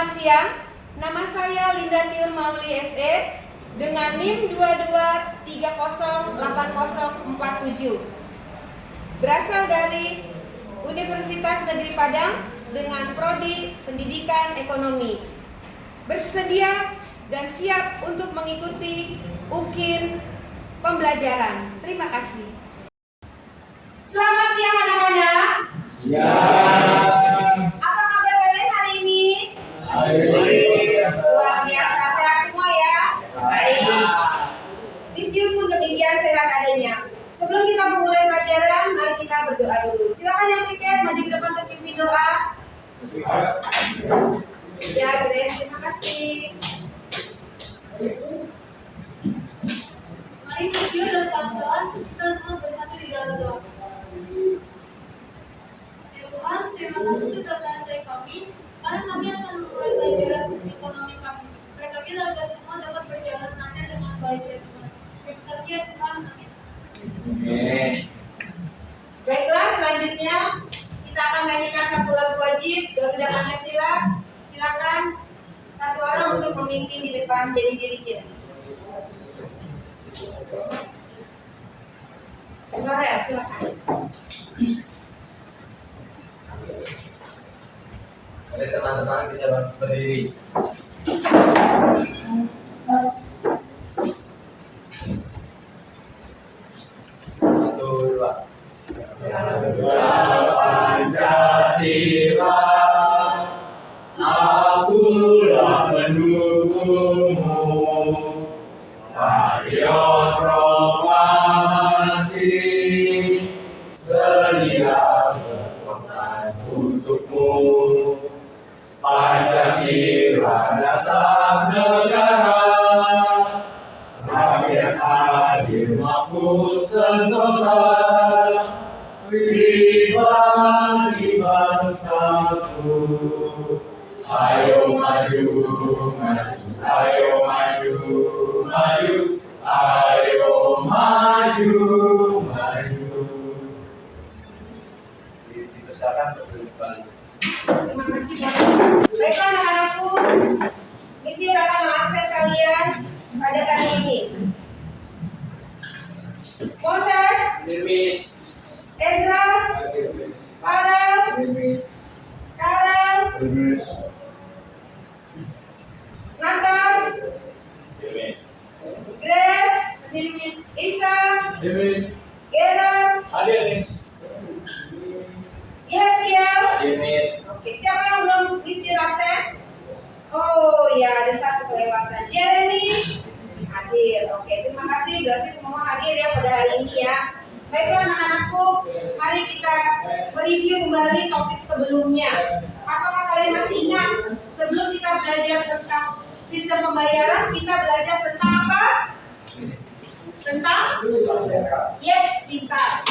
Selamat siang, nama saya Linda Tiur Mauli SE dengan NIM 22308047. Berasal dari Universitas Negeri Padang dengan Prodi Pendidikan Ekonomi. Bersedia dan siap untuk mengikuti UKIN pembelajaran. Terima kasih. Selamat siang anak-anak. Apa kabar kalian hari ini? Luar biasa, sehat semua ya? Baik. Meskipun pun demikian sehat adanya. Sebelum kita memulai pelajaran, mari kita berdoa dulu. Silakan yang piket maju ke depan untuk pimpin doa. Ya, Grace, terima kasih. Mari video dan kawan-kawan kita semua bersatu di dalam doa. Ya Tuhan, terima kasih sudah menyertai kami, karena kami akan memulai pelajaran ekonomi kami. Berkati agar semua dapat berjalan lancar dengan baik ya Tuhan. Terima kasih ya Tuhan. Amin. Baiklah, selanjutnya kita akan nyanyikan satu lagu wajib Garuda Pancasila. Silakan satu orang untuk memimpin di depan jadi diri ciri. Silakan. Mari teman-teman kita berdiri. Satu, dua. Pancasila, akulah pendukungmu. Patriot proklamasi, sedia berkorban untukmu. Pancasila dasar negara, rakyat adil makmur sentosa, pribadi bangsaku. Ayo maju, maju, ayo maju, maju, ayo maju, maju. Dipersilakan untuk berdiri kembali. Terima kasih Bapak. Baiklah anak-anakku, Miss Tiur akan mengabsen kalian pada kali ini. Moses, Ezra, Farel, Karel, Nathan, Grace, Isa, Gerard, Yasiel. Oke, siapa yang belum Miss absen? Oh ya, ada satu kelewatan. Jeremy hadir. Oke, terima kasih. Berarti semua hadir ya pada hari ini ya. Baiklah anak-anakku, mari kita mereview kembali topik sebelumnya. Apakah kalian masih ingat sebelum kita belajar tentang sistem pembayaran, kita belajar tentang apa? Tentang? Yes, pintar.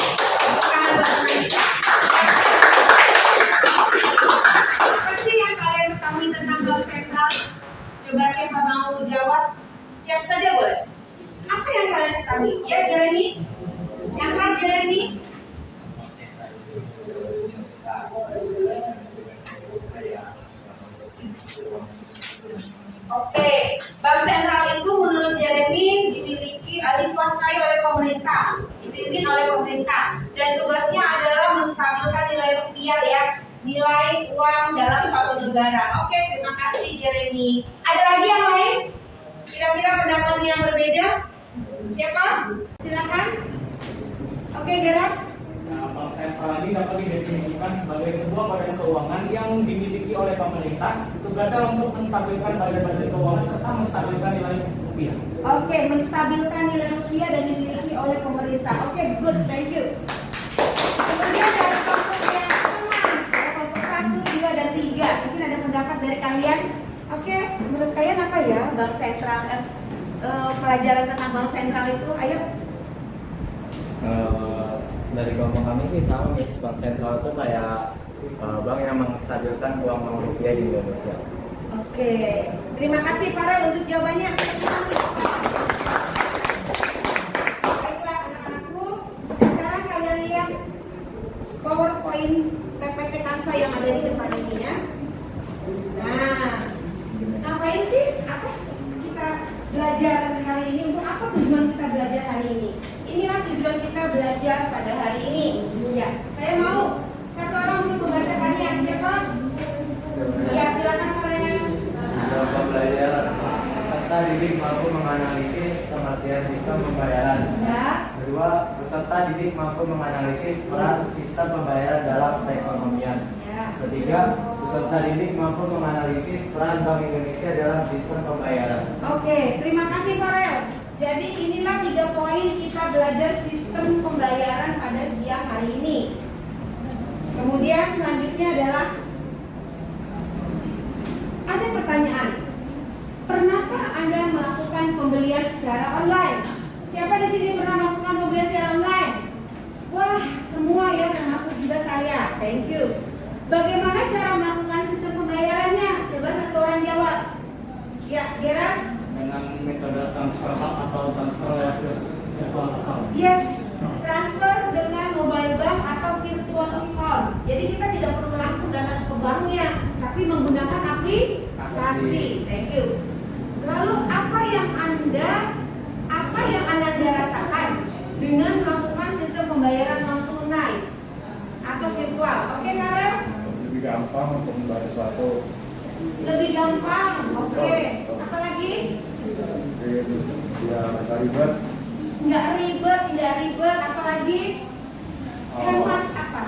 Apa sih yang kalian ketahui tentang bank sentral? Coba siapa mau jawab? Siapa saja boleh. Apa yang kalian ketahui? Ya, Jeremy? Yang kan Jeremy? Oke, bank sentral itu menurut Jeremy dimiliki dikuasai oleh pemerintah, dipimpin oleh pemerintah, dan tugasnya adalah menstabilkan nilai rupiah ya, nilai uang dalam suatu negara. Oke, terima kasih Jeremy. Ada lagi yang lain? Kira-kira pendapatnya yang berbeda? Siapa? Silakan. Oke, Gerard. Bank sentral ini dapat didefinisikan sebagai sebuah badan keuangan yang dimiliki oleh pemerintah, tugasnya untuk menstabilkan badan-badan keuangan serta menstabilkan nilai rupiah. Oke, menstabilkan nilai rupiah dan dimiliki oleh pemerintah. Oke, good, thank you. Kemudian ada kelompok yang tengah, kelompok 1, 2, dan 3. Mungkin ada pendapat dari kalian. Oke, menurut kalian apa ya bank sentral? Pelajaran tentang bank sentral itu, ayo. Dari kelompok kami sih sama, bank sentral itu kayak bank yang menstabilkan uang rupiah di Indonesia. Oke, terima kasih Farel untuk jawabannya. Baiklah anak-anakku, sekarang kalian lihat PowerPoint PPT Canva yang ada di depan ini ya. Nah, tujuan kita belajar pada hari ini. Ya, saya mau satu orang untuk membacakan yang siapa? Ya, silakan kalian. Tujuan pembelajaran, peserta didik mampu menganalisis pengertian sistem pembayaran. Ya. Kedua, peserta didik mampu menganalisis peran sistem pembayaran dalam perekonomian. Ya. Ketiga, peserta didik mampu menganalisis peran Bank Indonesia dalam sistem pembayaran. Oke, terima kasih Farel. Jadi inilah 3 poin kita belajar sistem pembayaran pada siang hari ini. Kemudian selanjutnya adalah ada pertanyaan. Pernahkah Anda melakukan pembelian secara online? Siapa di sini pernah melakukan pembelian secara online? Wah, semua ya, termasuk juga saya. Thank you. Bagaimana cara melakukan sistem pembayarannya? Coba satu orang jawab. Ya, Gerard? Dengan metode transfer atau transfer lewat virtual account. Yes, transfer dengan mobile bank atau virtual account. Jadi kita tidak perlu langsung datang ke banknya, tapi menggunakan aplikasi. Thank you. Lalu apa yang anda rasakan dengan melakukan sistem pembayaran non tunai atau virtual? Oke, Karel? Lebih gampang untuk membayar sesuatu. Lebih gampang. Oke. Apalagi? Ya, nggak ribet. Nggak ribet. Apalagi? Hemat apa?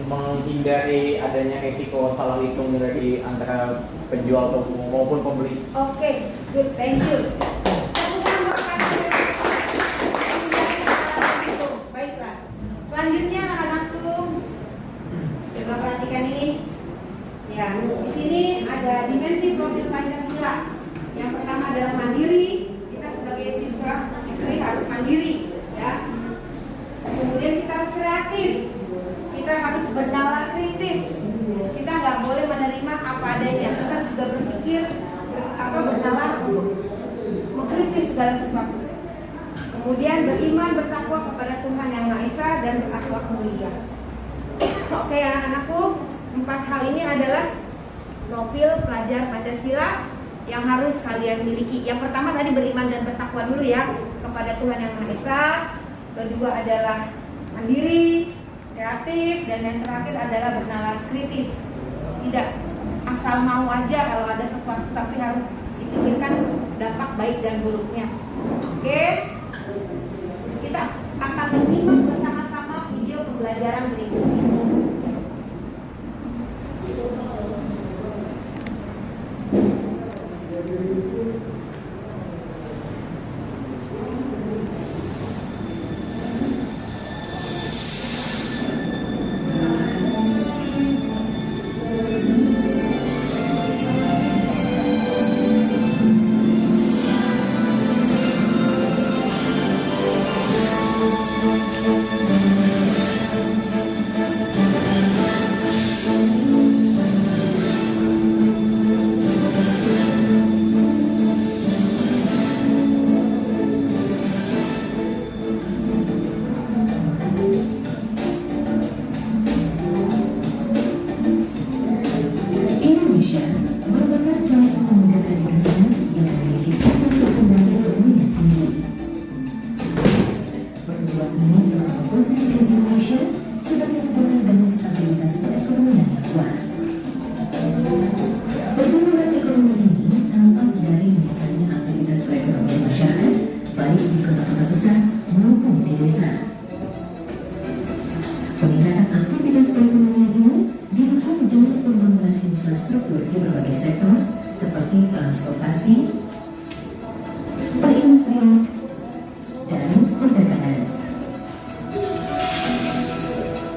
Menghindari adanya risiko salah hitung dari antara penjual maupun pembeli. Oke, good, thank you. Baiklah. Selanjutnya anak-anakku, coba perhatikan ini. Ya, di sini ada dimensi profil Pancasila. Yang pertama adalah mandiri. Kita sebagai siswi harus mandiri, ya. Kemudian kita harus kreatif. Kita harus bernalar kritis. Kita nggak boleh menerima apa adanya. Kita juga berpikir bernalar untuk mengkritis segala sesuatu. Kemudian beriman bertakwa kepada Tuhan Yang Maha Esa dan berakhlak mulia. Oke anak-anakku, 4 hal ini adalah profil pelajar Pancasila yang harus kalian miliki. Yang pertama tadi beriman dan bertakwa dulu ya kepada Tuhan Yang Maha Esa. Kedua adalah mandiri, kreatif, dan yang terakhir adalah bernalar kritis. Tidak asal mau aja kalau ada sesuatu, tapi harus dipikirkan dampak baik dan buruknya. Oke, kita akan menyimak bersama-sama video pembelajaran berikut ini.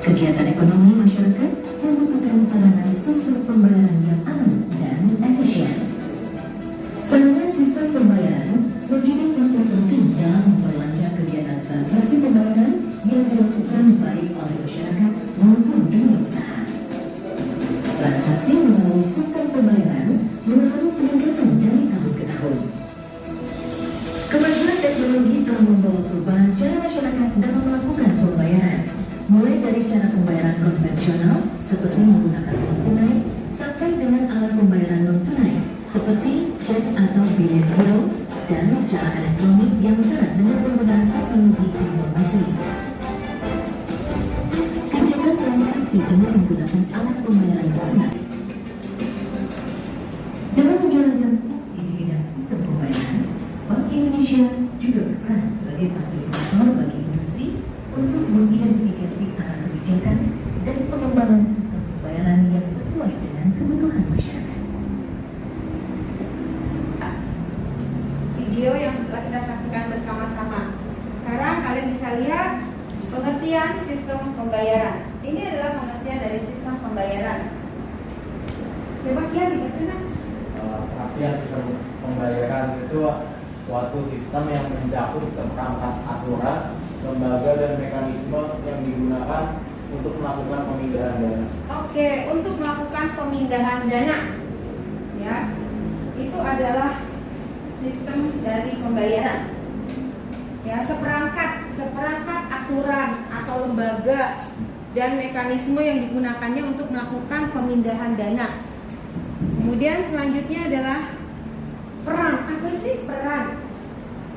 Kegiatan ekonomi masyarakat membutuhkan sarana sistem pembayaran yang aman dan efisien. Sarana sistem pembayaran menjadi faktor penting dalam memperlancar kegiatan transaksi pembayaran yang dilakukan baik oleh masyarakat maupun dunia usaha. Transaksi melalui sistem pembayaran mengalami peningkatan dari tahun ke tahun. Kemajuan teknologi telah membawa perubahan cara masyarakat dalam melakukan pembayaran, mulai dari cara pembayaran konvensional seperti menggunakan uang tunai sampai dengan alat pembayaran non tunai seperti cek atau bilet giro dan cara elektronik yang syarat dengan penggunaan teknologi informasi. transaksi dengan menggunakan alat pembayaran tunai. Dalam menjalankan fungsi di bidang sistem pembayaran, Bank Indonesia juga berperan sebagai fasilitator bagi industri untuk mengidentifikasi arah kebijakan dan pengembangan sistem pembayaran yang sesuai dengan kebutuhan masyarakat. Video yang telah kita saksikan bersama-sama. Sekarang kalian bisa lihat pengertian sistem pembayaran. Ini adalah pengertian dari sistem pembayaran. Coba Kian dibaca. Pengertian sistem pembayaran itu suatu sistem yang mencakup seperangkat aturan, lembaga dan mekanisme yang digunakan untuk melakukan pemindahan dana. Oke, untuk melakukan pemindahan dana, ya, itu adalah sistem dari pembayaran. Ya, seperangkat aturan atau lembaga dan mekanisme yang digunakannya untuk melakukan pemindahan dana. Kemudian selanjutnya adalah peran. Apa sih peran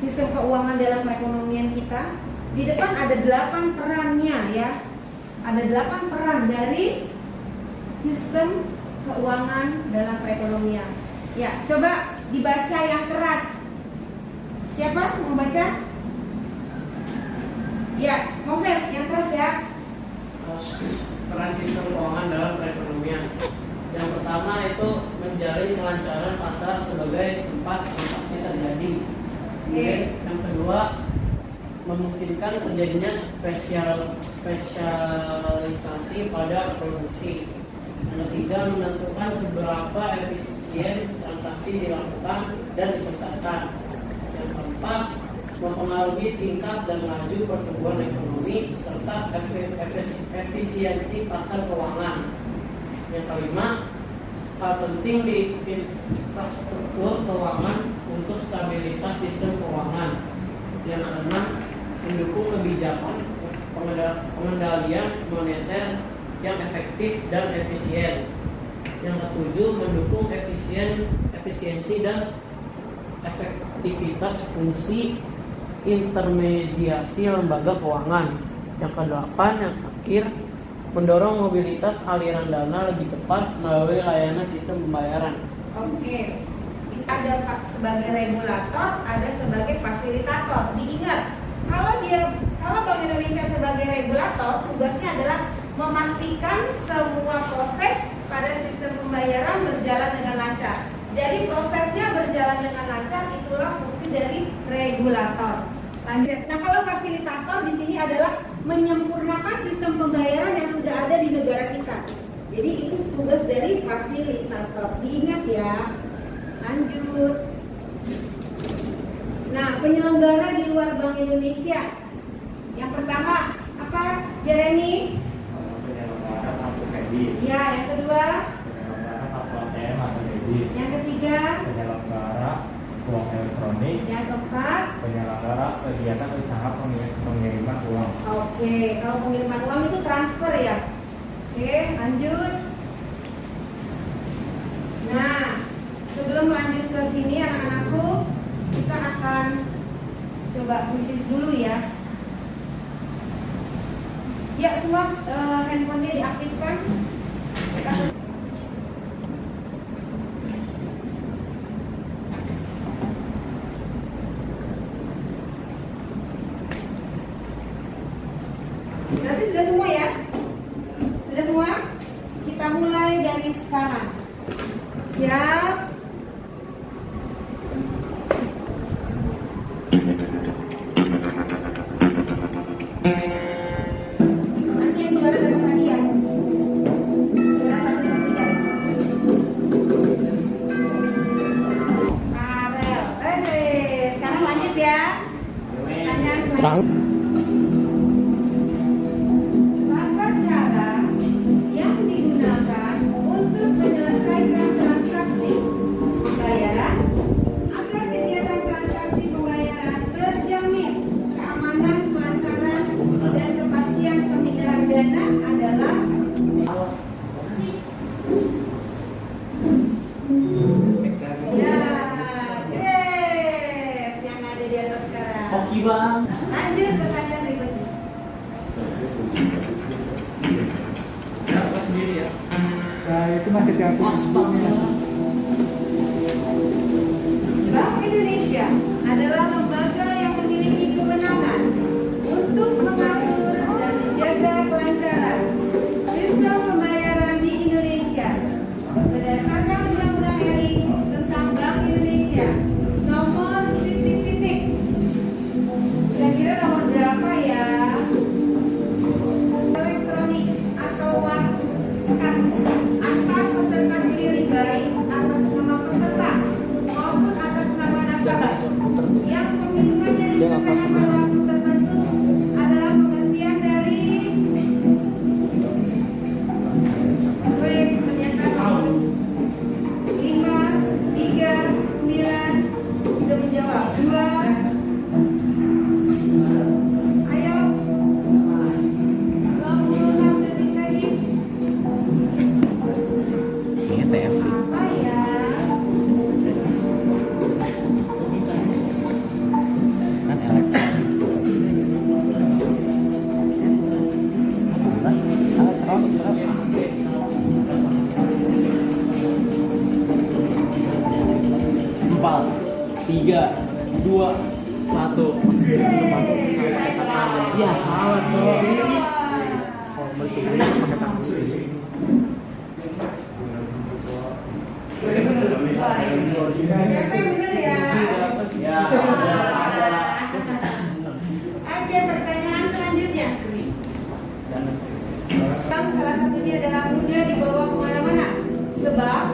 sistem keuangan dalam perekonomian kita? Di depan ada 8 perannya, ya. Ada 8 peran dari sistem keuangan dalam perekonomian. Ya, coba dibaca yang keras. Siapa mau baca? Ya, Moses, yang keras ya. Peran sistem keuangan dalam perekonomian. Yang pertama itu menjalin kelancaran pasar sebagai tempat transaksi terjadi. Kemudian yang kedua memungkinkan terjadinya spesialisasi pada produksi. Yang ketiga menentukan seberapa efisien transaksi dilakukan dan diselesaikan. Yang keempat mempengaruhi tingkat dan laju pertumbuhan ekonomi serta efisiensi pasar keuangan. Yang kelima, hal penting di infrastruktur keuangan untuk stabilitas sistem keuangan. Yang keenam, mendukung kebijakan pengendalian moneter yang efektif dan efisien. Yang ketujuh, mendukung efisiensi dan efektivitas fungsi intermediasi lembaga keuangan. Yang kedelapan, yang terakhir, mendorong mobilitas aliran dana lebih cepat melalui layanan sistem pembayaran. Oke, ada sebagai regulator, ada sebagai fasilitator. Diingat, kalau Bank Indonesia sebagai regulator, tugasnya adalah memastikan semua proses pada sistem pembayaran berjalan dengan lancar. Jadi prosesnya berjalan dengan lancar, itulah fungsi dari regulator. Lanjut. Nah, kalau fasilitator di sini adalah menyempurnakan sistem pembayaran yang sudah ada di negara kita. Jadi itu tugas dari fasilitator. Diingat ya. Lanjut. Nah, penyelenggara di luar Bank Indonesia. Yang pertama apa? Jeremy? Penyelenggara kartu kredit. Ya, yang kedua. Penyelenggara kartu ATM atau debit. Yang ketiga. Penyelenggara uang elektronik. Yang keempat. Penyelenggara kegiatan usaha pengiriman uang. Oke, kalau pengiriman uang itu transfer ya. Oke, lanjut. Nah, sebelum lanjut ke sini anak-anakku, kita akan coba bisnis dulu ya. Ya, semua handphonenya diaktifkan. Berarti sudah semua ya? Sudah semua? Kita mulai dari sekarang. Siap? Nanti yang juara dapat hadiah. Juara 1, 2, 3. Farel. Sekarang lanjut ya. Pertanyaan selanjutnya. Tata cara yang digunakan untuk menyelesaikan transaksi itu masih yang Astaga. Bank Indonesia adalah lembaga yang memiliki kewenangan untuk mengatur dan menjaga kelancaran sistem pembayaran di Indonesia berdasarkan Undang-Undang RI tentang Bank Indonesia nomor titik-titik. Kira-kira nomor berapa ya? Elektronik atau akta peserta pilih baik atas nama peserta maupun atas nama nasabah yang penghitungannya diselesaikan pada waktu tertentu adalah pengertian dari wes menyatakan 5, 3, 9 sudah menjawab 2. Ayo 26 detik lagi. Kayaknya TFC. Apa ya? Kan elektronik. Empat, tiga, dua, satu. Ya salah tuh. Oh, betul. Pakai tangan sendiri. Siapa yang benar ya? Ya. Oke, pertanyaan selanjutnya. Yang salah satunya adalah mudah dibawa kemana-mana. Sebab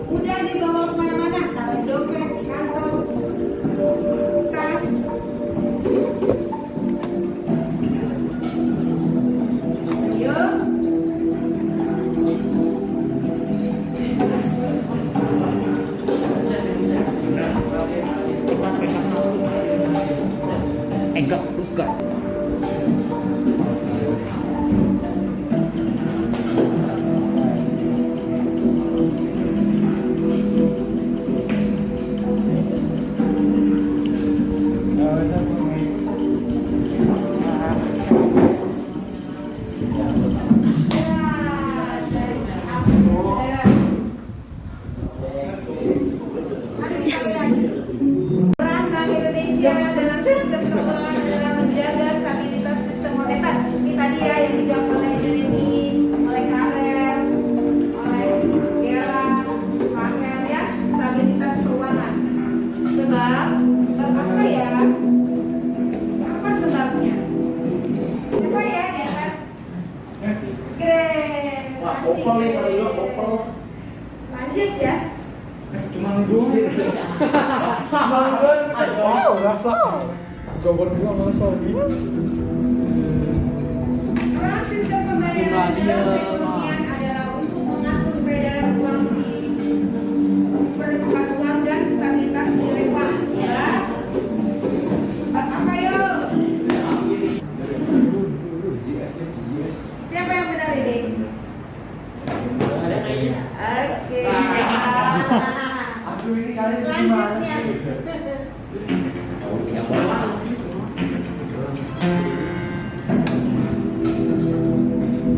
mudah dibawa kemana-mana. Taruh dompet di kantong, tas. Ayo. Enggak, bukan. Peran Bank Indonesia dalam sistem keuangan adalah menjaga stabilitas sistem moneter. Ini tadi ya yang dijawab oleh Jeremy, oleh Karen, oleh Gera, Farel ya, stabilitas keuangan. Sebab apa ya? Apa sebabnya? Apa ya di atas? Keren. Wah, opel nih kalau dulu opel. Lanjut ya. Cuma dulu. Wow, rasa. Gobor gua enggak lagi. Peran sistem pembayaran dalam perekonomian adalah untuk mengatur peredaran uang di perputaran uang dan stabilitas nilai uang. Ya. Apa yo? Siapa yang benar ini? Oke. Aduh ini kalian gimana Selanjutnya. sih?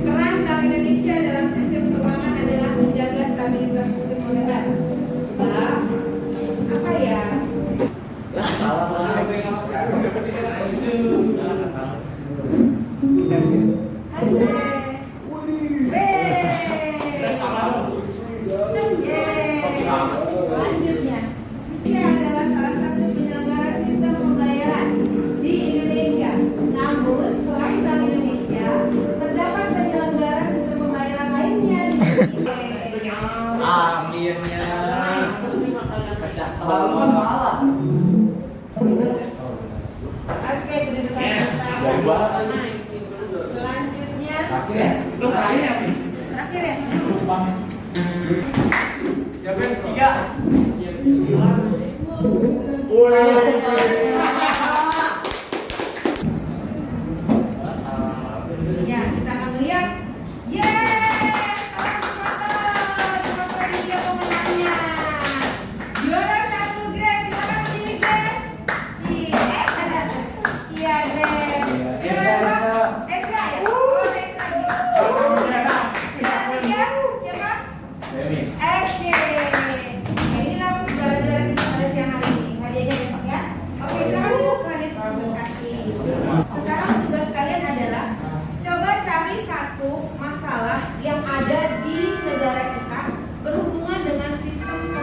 Peran Bank Indonesia dalam sistem keuangan adalah menjaga stabilitas sistem moneter. Sebab apa ya? Salah banget. Selanjutnya, ini adalah salah satu penyelenggara sistem pembayaran di Indonesia. Namun, selain Bank Indonesia, terdapat penyelenggara sistem pembayaran lainnya di Indonesia. Akhirnya pecah telur. Oke, pendudukan pertama. Jauh banget. Selanjutnya, Terakhir ya? Lu terakhir ya, Bis? terakhir ya. Lupa, Mis. Siapa yang ketiga? Ya, kita akan melihat. Yeay! Selamat bagi dia pemenangnya. Juara 1 Grace, silakan pilih Grace. Iya, Grace. Juara 2 Ezra ya? Oh, Ezra. Juara 3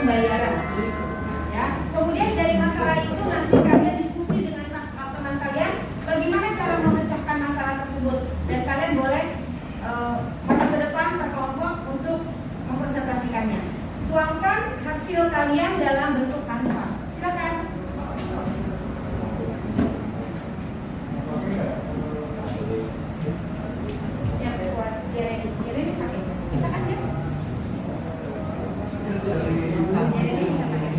pembayaran. Ya, kemudian dari masalah itu nanti kalian diskusi dengan teman kalian bagaimana cara memecahkan masalah tersebut, dan kalian boleh maju ke depan berkelompok untuk mempresentasikannya. Tuangkan hasil kalian dalam bentuk Canva. Silakan. Yang buat Jeremy pakai. Bisa kan ya? Jeremy bisa pakai.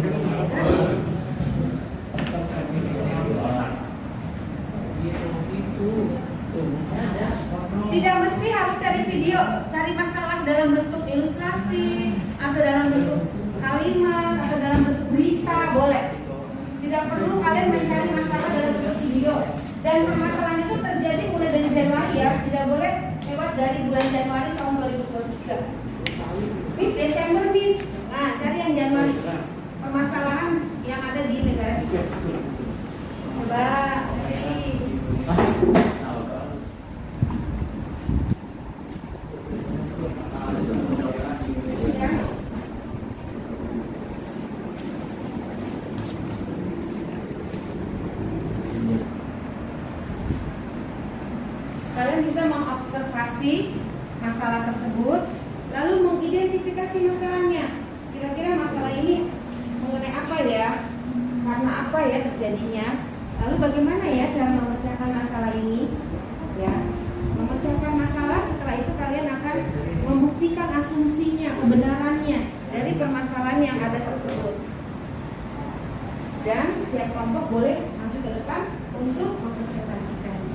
Tidak mesti harus cari video, cari masalah dalam bentuk ilustrasi, atau dalam bentuk kalimat, atau dalam bentuk berita, boleh. Tidak perlu kalian mencari masalah dalam bentuk video. Dan permasalahan itu terjadi mulai dari Januari ya, tidak boleh lewat dari bulan Januari tahun 2023. Miss, Desember Miss, nah cari yang Januari. Permasalahan yang ada di negara kita. Coba, kalian bisa mengobservasi masalah tersebut, lalu mengidentifikasi masalahnya. Kira-kira masalah ini mengenai apa ya? Karena apa ya terjadinya? Lalu bagaimana ya cara memecahkan masalah ini? Ya, memecahkan masalah. Setelah itu kalian akan membuktikan asumsinya, kebenarannya dari permasalahan yang ada tersebut. Dan setiap kelompok boleh maju ke depan untuk mempresentasikannya.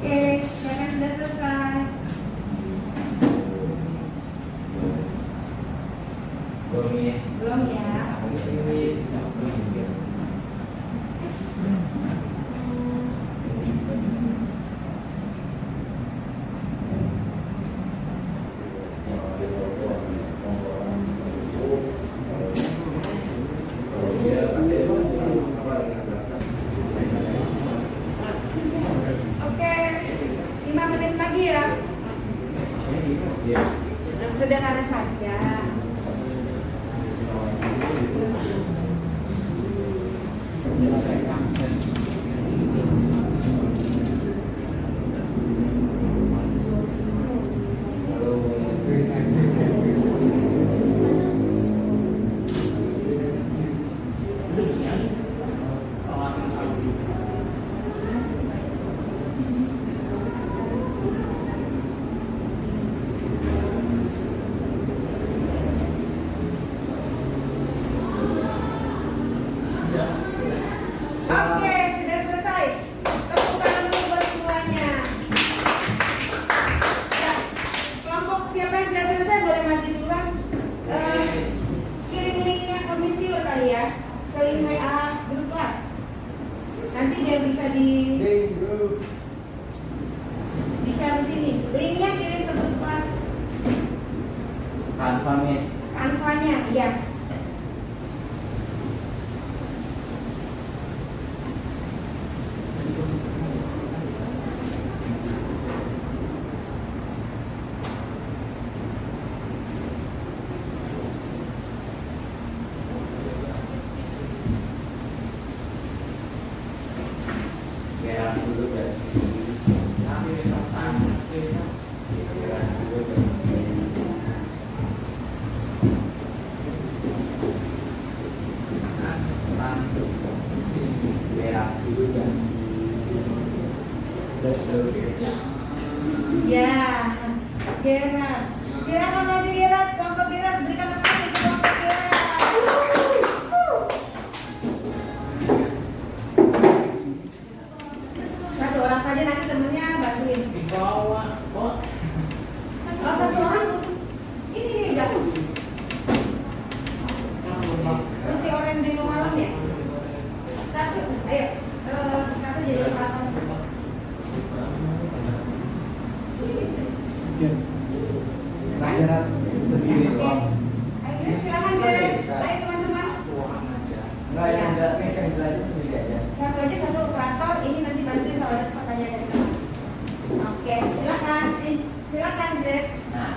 Oke, silakan sudah selesai. Belum ya. Oke, 5 menit lagi ya. Sederhana saja. Oke, sudah selesai. Tepuk tangan dulu buat semuanya. Ya, kelompok siapa yang sudah selesai boleh maju duluan. Kirim linknya ke Miss Tio kali ya, ke link WA grup kelas. Nanti dia bisa di-share di sini. Linknya kirim ke grup kelas. Canva Miss. Canva-nya, iya. Ya, dulu dari sini. Ambil tangan. Ya, dulu dari sini. Merah dulu dari sini. Ya, Gerard. Silakan maju Gerard, kelompok Gerard, berikan tepuk tangan untuk kelompok Gerard. Satu orang saja, nanti temennya bantuin. Ayo, satu jadi operator. Pelajaran sendiri doang. Ayo, silakan guys. Ayo teman-teman. Enggak yang gratis yang jelasin sendiri aja. Satu aja satu operator. Ini nanti bantuin kalau ada pertanyaan dari teman. Oke, silakan. Silakan guys. Nah,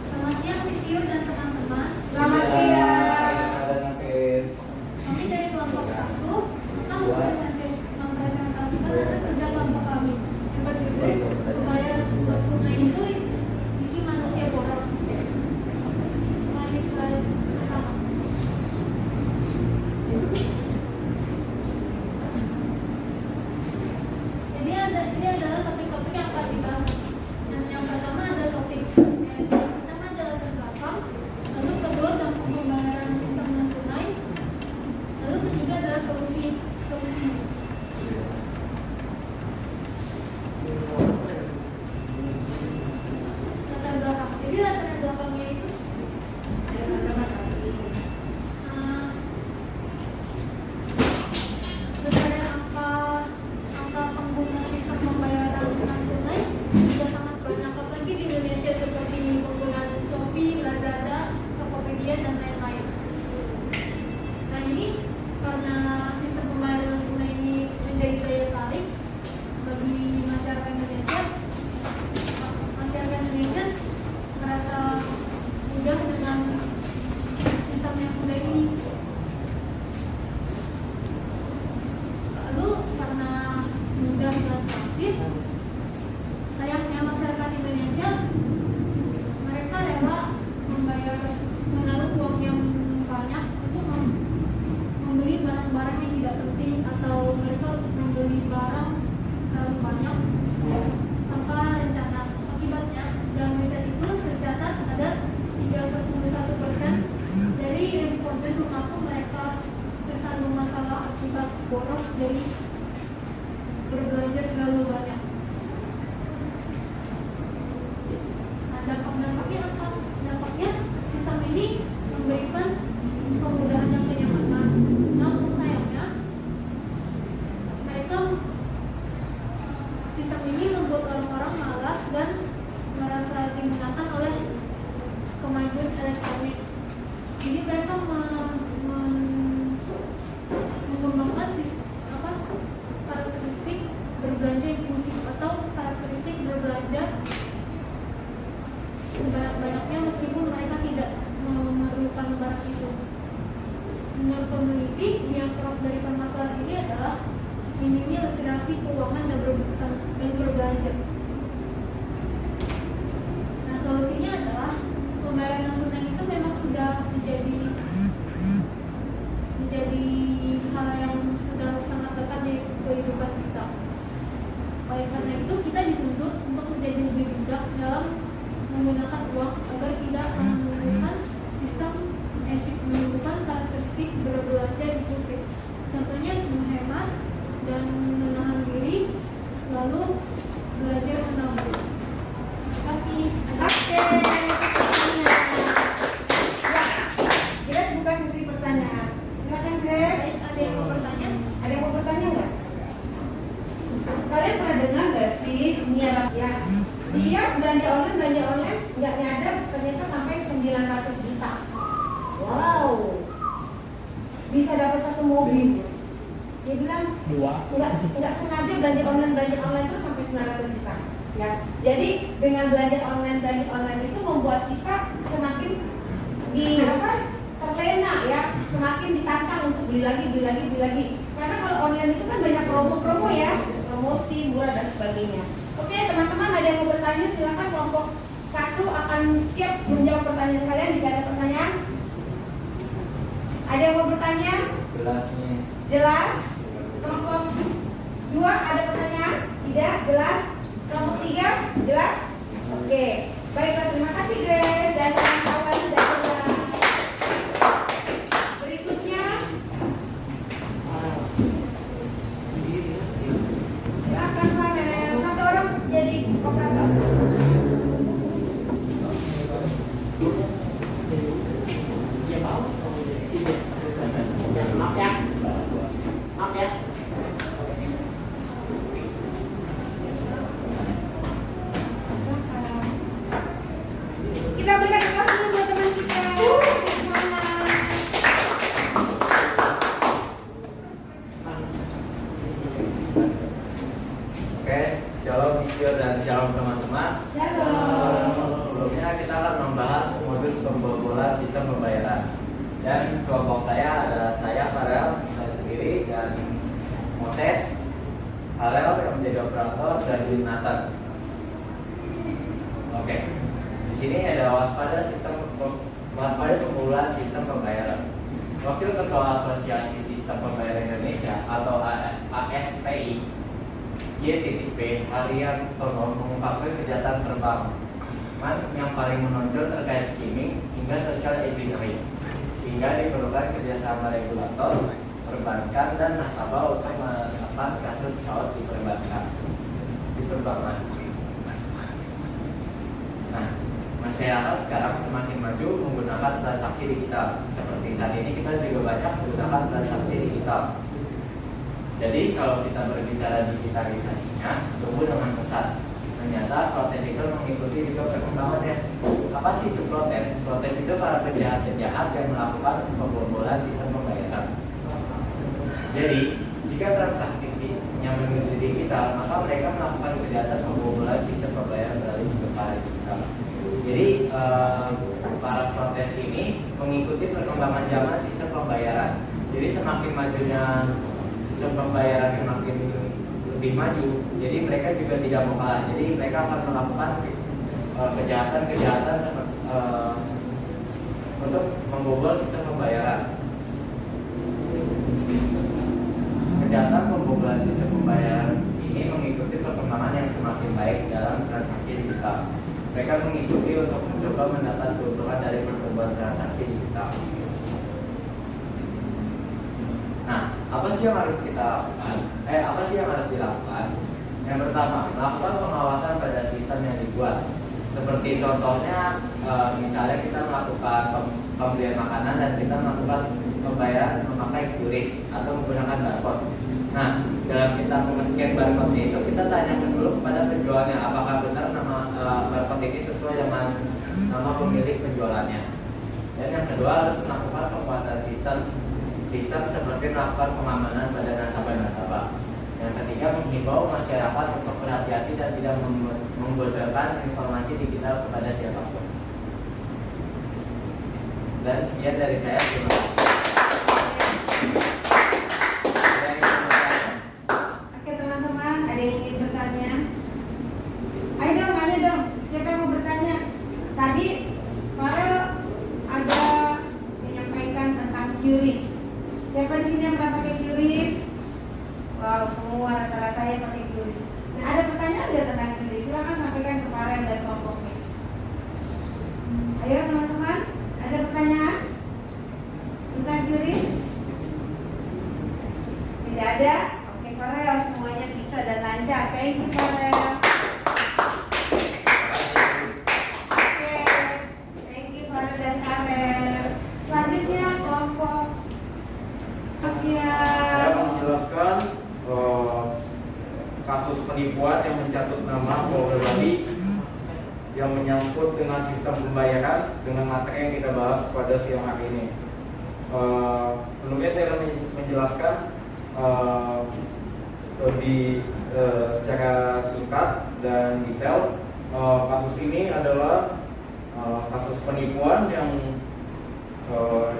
Selamat siang, Miss Tio dan teman-teman. Selamat siang. ada nakes. Kami dari kelompok 1 akan mempresentasikan hasil kerja kelompok kami yang berjudul Pembayaran tunai itu isi manusia boros. Slide pertama. Ini adalah topik-topik yang akan dibahas. Dan yang pertama ada topik yang pertama adalah terbelakang, lalu kedua tentang pembayaran sistem non tunai, lalu ketiga adalah solusi. Latar belakang. Jadi latar belakangnya itu sebenarnya angka pengguna sistem pembayaran non tunai sudah sangat banyak, apalagi di Indonesia seperti penggunaan Shopee, Lazada, Tokopedia dan lain-lain. Nah ini karena sistem pembayaran non tunai ini menjadi daya tarik bagi masyarakat Indonesia merasa mudah dengan sistem yang mudah ini. Lalu karena mudah dan praktis, sayangnya masyarakat Indonesia mereka rela menaruh uang yang banyak untuk membeli barang-barang yang tidak penting, atau mereka membeli barang terlalu banyak tanpa rencana. Akibatnya dalam riset itu tercatat ada 31% dari responden mengaku mereka tersandung masalah akibat boros dari berbelanja terlalu banyak. Nah, dampaknya apa? Dampaknya sistem ini memberikan kemudahan dan kenyamanan, namun sayangnya sistem ini membuat orang-orang malas dan merasa digunakan oleh kemajuan elektronik. Jadi mereka mengembangkan karakteristik berbelanja impulsif atau karakteristik berbelanja sebanyak-banyaknya meskipun mereka tidak memerlukan barang itu. Menurut peneliti, yang kerap dari permasalahan ini adalah minimnya literasi keuangan dan berbelanja. Nah, solusinya adalah pembayaran non tunai itu memang sudah menjadi hal yang sudah sangat dekat di kehidupan kita. Oleh karena itu, kita dituntut untuk menjadi lebih bijak dalam menggunakan uang agar tidak menimbulkan karakteristik berbelanja impulsif. Contohnya menghemat dan menahan diri, lalu belajar menabung. Terima kasih. Oke. Ya, kita buka sesi pertanyaan. Silakan Grace. Ada yang mau bertanya? Ada yang mau bertanya nggak? Kalian pernah dengar nggak sih niat ya? Dia belanja online nggak nyadar ternyata sampai 900 juta. Wow. Bisa dapat satu mobil. Dia bilang nggak sengaja belanja online itu sampai 900 juta. Ya, jadi dengan belanja online itu membuat kita semakin terlena ya, semakin ditantang untuk beli lagi. Karena kalau online itu kan banyak promo ya, promosi murah dan sebagainya. Oke teman-teman, ada yang mau bertanya silakan. Kelompok 1 akan siap menjawab pertanyaan kalian jika ada pertanyaan. Ada yang mau bertanya? Jelas? Kelompok 2 ada pertanyaan? Tidak? Jelas? Kelompok 3? Jelas? Oke. Baiklah, terima kasih Grace dan kawan-kawan sudah jelas. Berikutnya silakan Farel. Satu orang jadi operator. Maaf ya. Swastiastu dan Shalom teman-teman. Sebelumnya kita akan membahas modus pembobolan sistem pembayaran. Dan kelompok saya adalah saya Farel, saya sendiri, dan Moses, Farel yang menjadi operator, dan Jonathan. Oke, di sini ada waspada pembobolan sistem pembayaran. Wakil Ketua Asosiasi Sistem Pembayaran Indonesia atau ASPI, YTP Haryantono mengungkapkan kejahatan perbankan yang paling menonjol terkait skimming hingga social engineering, sehingga diperlukan kerjasama regulator, perbankan, dan nasabah untuk menetapkan kasus fraud di perbankan. Nah, masyarakat sekarang semakin maju menggunakan transaksi digital. Seperti saat ini kita juga banyak menggunakan transaksi digital. Jadi kalau kita berbicara digitalisasinya tumbuh dengan pesat. Ternyata protes itu mengikuti juga perkembangannya. Apa sih itu protes? Protes itu para penjahat-penjahat yang melakukan pembobolan sistem pembayaran. Jadi jika transaksinya menuju digital, maka mereka melakukan kejahatan pembobolan sistem pembayaran beralih ke digital. Jadi para protes ini mengikuti perkembangan zaman sistem pembayaran. Jadi semakin majunya sistem pembayaran semakin lebih maju, jadi mereka juga tidak mau kalah. Jadi mereka akan melakukan kejahatan-kejahatan untuk membobol sistem pembayaran. Kejahatan pembobolan sistem pembayaran ini mengikuti perkembangan yang semakin baik dalam transaksi digital. Mereka mengikuti untuk mencoba mendapat keuntungan dari pertumbuhan transaksi digital. Nah, apa sih yang harus kita lakukan? Apa sih yang harus dilakukan? Yang pertama, melakukan pengawasan pada sistem yang dibuat. Seperti contohnya, misalnya kita melakukan pembelian makanan dan kita melakukan pembayaran memakai QRIS atau menggunakan barcode. Nah, dalam kita men-scan barcode itu kita tanyakan dulu kepada penjualnya apakah benar nama barcode ini sesuai dengan nama pemilik penjualannya. Dan yang kedua harus melakukan penguatan sistem seperti melakukan pengamanan pada nasabah-nasabah. Yang ketiga menghimbau masyarakat untuk berhati-hati dan tidak membocorkan informasi digital kepada siapapun. Dan sekian dari saya. Terima kasih. Oke teman-teman, ada yang ingin bertanya? Ayo dong, tanya dong. Siapa yang mau bertanya? Tadi Farel ada menyampaikan tentang QRIS. Siapa di sini yang pernah pakai QRIS? Wow, semua rata-rata yang pakai QRIS. Nah, ada pertanyaan nggak tentang QRIS? Silakan sampaikan ke Farel dan kelompoknya. Ayo teman-teman, ada pertanyaan tentang QRIS? Tidak ada? Oke Farel, semuanya bisa dan lancar. Thank you Farel. Oke, thank you Farel dan Farel. Selanjutnya kelompok Saya mau menjelaskan kasus penipuan yang mencatut nama Polda Bali yang menyangkut dengan sistem pembayaran dengan materi yang kita bahas pada siang hari ini. Sebelumnya saya akan menjelaskan secara singkat dan detail. Kasus ini adalah kasus penipuan yang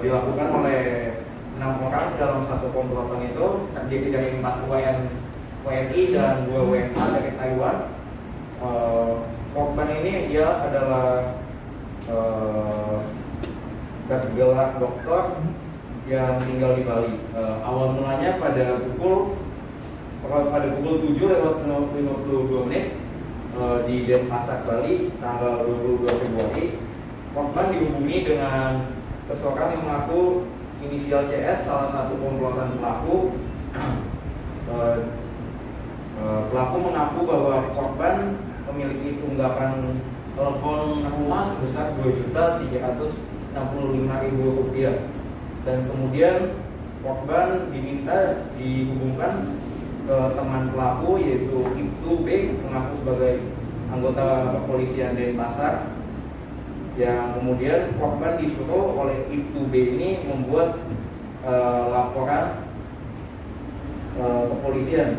dilakukan oleh 6 orang dalam satu komplotan itu, terdiri dari 4 WNI dan 2 WNA dari Taiwan. Korban ini dia adalah bergelar dokter yang tinggal di Bali. Awal mulanya pada pukul 7:52 di Denpasar, Bali, tanggal 22 Februari. Korban dihubungi dengan seseorang yang mengaku inisial CS, salah satu komplotan pelaku. Pelaku mengaku bahwa korban memiliki tunggakan telepon rumah sebesar Rp2.365.000 dan kemudian korban diminta dihubungkan ke teman pelaku yaitu Ibtu B, mengaku sebagai anggota kepolisian Denpasar, yang kemudian korban disuruh oleh Ibtu B ini membuat laporan kepolisian,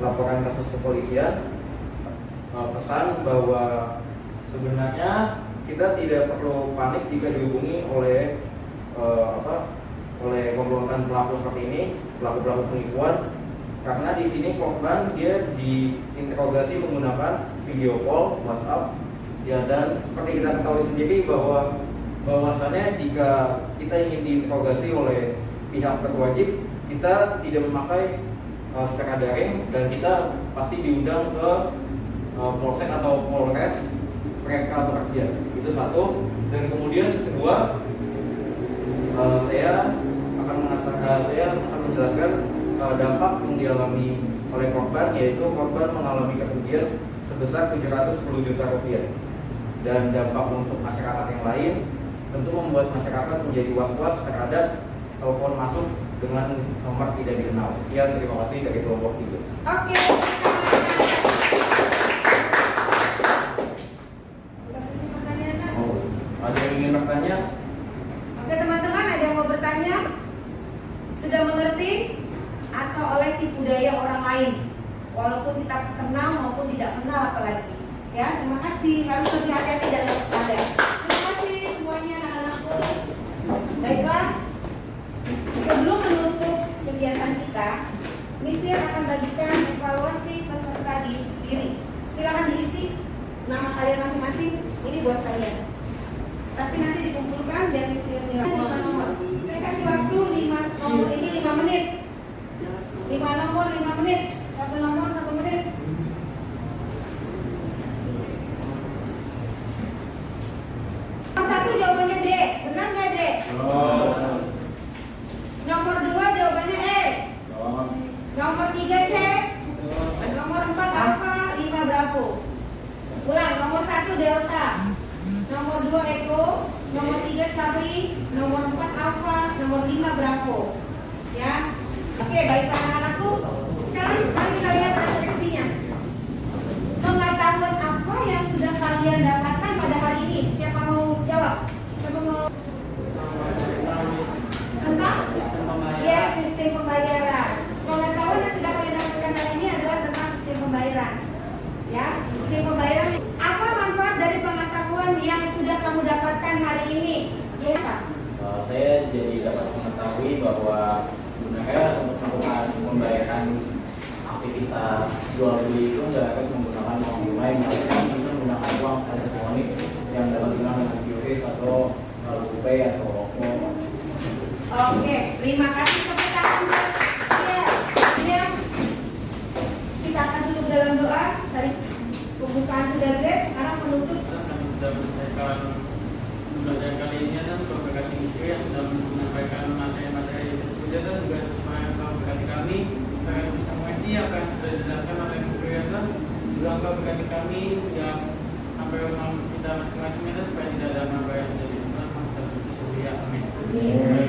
laporan kasus kepolisian pesan bahwa sebenarnya kita tidak perlu panik jika dihubungi oleh oleh komplotan pelaku seperti ini, pelaku penipuan, karena di sini korban dia diinterogasi menggunakan video call, WhatsApp, ya, dan seperti kita ketahui sendiri bahwasannya jika kita ingin diinterogasi oleh pihak berwajib, kita tidak memakai secara daring dan kita pasti diundang ke polsek atau polres mereka bekerja. Itu satu. Dan kemudian kedua, saya akan menjelaskan dampak yang dialami oleh korban, yaitu korban mengalami kerugian sebesar 710 juta rupiah. Dan dampak untuk masyarakat yang lain tentu membuat masyarakat menjadi was-was terhadap telepon masuk dengan nomor tidak dikenal. Sekian, terima kasih dari kelompok 3. Oke. Ada yang ingin bertanya? Oke teman-teman, ada yang mau bertanya? Sudah mengerti atau oleh tipu daya orang lain, walaupun kita kenal maupun tidak kenal apalagi. Ya, terima kasih. Harus lebih hati-hati dan waspada. Terima kasih semuanya anak-anakku. Baiklah, sebelum menutup kegiatan kita, Mister akan bagikan evaluasi peserta diri. Silakan diisi nama kalian masing-masing. Ini buat kalian. Tapi nanti dikumpulkan dan Mister nilai 5 nomor. Saya kasih waktu 5 nomor ini 5 menit. 5 nomor 5 menit. 1 nomor 1 menit. Nomor 1 jawabannya D. Benar nggak D? Nomor 2 jawabannya E. Nomor 3 C. Nomor 4 Alpha, 5 Bravo. Ulang, nomor 1 Delta. Nomor 2 Eko. Nomor 3 Sabri. Nomor 4 Alpha. Nomor 5 Bravo. Ya. Oke, baik anak-anakku. Sekarang mari kita lihat seleksinya. Pengetahuan apa yang sudah kalian dapatkan pada hari ini? Siapa mau jawab? Siapa mau? Tentang? Yes, sistem pembayaran. Pengetahuan yang sudah kalian dapatkan hari ini adalah tentang sistem pembayaran. Ya, sistem pembayaran. Apa manfaat dari pengetahuan yang sudah kamu dapatkan hari ini? Ya, apa? Saya jadi dapat mengetahui bahwa sebenarnya untuk melakukan pembayaran aktivitas jual beli itu nggak harus menggunakan uang tunai, melainkan bisa menggunakan uang elektronik yang dapat digunakan dengan QRIS atau GoPay atau OVO. Oke, terima kasih kepada Anda. Ya, kita akan tutup dalam doa. Tadi pembukaan sudah beres, sekarang penutup. Kami sudah menyelesaikan pembelajaran kali ini dan Bapak Tinggi yang sudah menyampaikan materi-materi tersebut dan juga supaya Bapak kami supaya bisa mengerti apa yang sudah dijelaskan oleh Ibu dan juga Bapak kami yang sampai kita masing-masing itu supaya tidak ada yang terjadi. Amin.